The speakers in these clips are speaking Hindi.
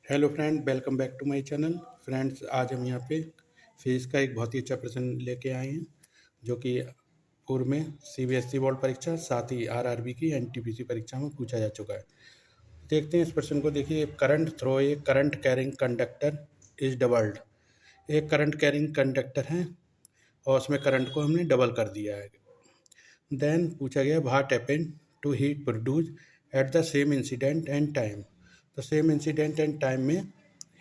Hello friend, welcome back to my channel. Friends, आज हम यहाँ पे फिजिक्स का एक बहुत ही अच्छा प्रश्न लेके आए हैं, जो कि पूर्व में सीबीएसई बोर्ड परीक्षा, साथ ही आरआरबी की एनटीपीसी परीक्षा में पूछा जा चुका है। देखते हैं इस प्रश्न को। देखिए, current through a current carrying conductor is doubled. एक करंट कैरिंग कंडक्टर है और उसमें करंट को हमने डबल कर दिया है। देन पूछा गया what happened to heat produce at the same incident and time. तो सेम इंसिडेंट एंड टाइम में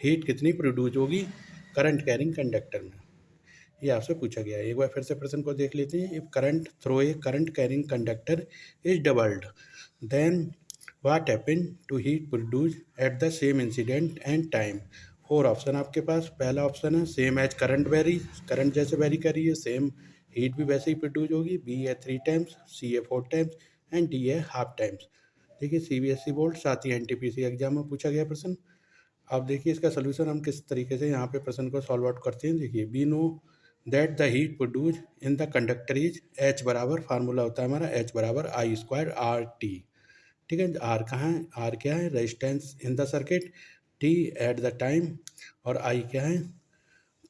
हीट कितनी प्रोड्यूस होगी करंट कैरिंग कंडक्टर में, ये आपसे पूछा गया है। एक बार फिर से प्रश्न को देख लेते हैं। If current through a current carrying conductor is doubled, then what happened to heat produce at the same incident and time. Four option आपके पास। पहला ऑप्शन है same as current vary, current जैसे वेरी कर रही है सेम हीट भी वैसे ही प्रोड्यूस होगी। बी है 3 टाइम्स, सी है 4 टाइम्स एंड डी है हाफ टाइम्स। देखिए, सीबीएसई बोर्ड साथ ही एनटीपीसी एग्जाम में पूछा गया प्रश्न। अब देखिए इसका सोल्यूशन हम किस तरीके से यहाँ पे प्रश्न को सॉल्व आउट करते हैं। देखिए, we know that the heat produce in the conductor is H बराबर, फार्मूला होता है हमारा एच बराबर आई स्क्वायर आर टी। ठीक है, आर कहाँ है, आर क्या है, resistance in the circuit, T at the time, और आई क्या है,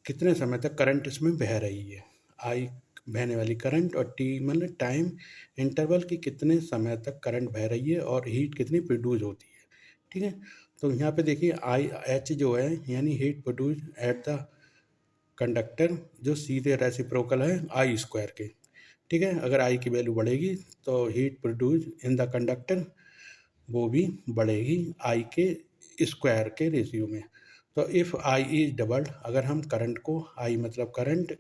कितने समय तक करंट इसमें बह रही है। आई बहने वाली करंट, और टी मतलब टाइम इंटरवल की कितने समय तक करंट बह रही है और हीट कितनी प्रोड्यूस होती है। ठीक है, तो यहाँ पे देखिए आई एच जो है यानी heat produce at the conductor, जो सीधे रेसिप्रोकल है आई स्क्वायर के। ठीक है, अगर आई की वैल्यू बढ़ेगी तो heat produce in the conductor वो भी बढ़ेगी आई के स्क्वायर के रेशियो में। तो इफ़ आई इज डबल्ड, अगर हम करंट को, आई मतलब करंट,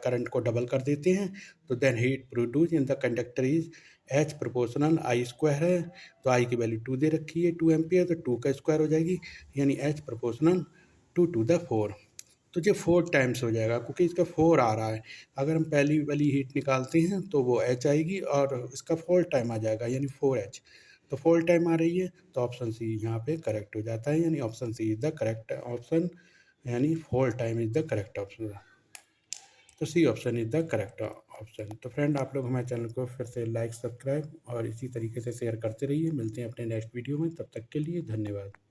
करंट को डबल कर देते हैं, तो then heat produce in the conductor is H proportional I square है। तो आई की वैल्यू 2 दे रखी है, 2 एम्पियर, तो 2 का स्क्वायर हो जाएगी, यानी एच प्रोपोर्शनल 2 to the 4। तो ये 4 टाइम्स हो जाएगा क्योंकि इसका 4 आ रहा है। अगर हम पहली वाली हीट निकालते हैं तो वो एच आएगी और इसका 4 टाइम आ जाएगा, यानी 4H। तो 4 टाइम आ रही है, तो ऑप्शन सी यहाँ पे करेक्ट हो जाता है, यानी option C is the correct option, यानी 4 time is the correct option. तो C option is the correct option. तो फ्रेंड, आप लोग हमारे चैनल को फिर से लाइक, सब्सक्राइब और इसी तरीके से शेयर करते रहिए। मिलते हैं अपने नेक्स्ट वीडियो में, तब तक के लिए धन्यवाद।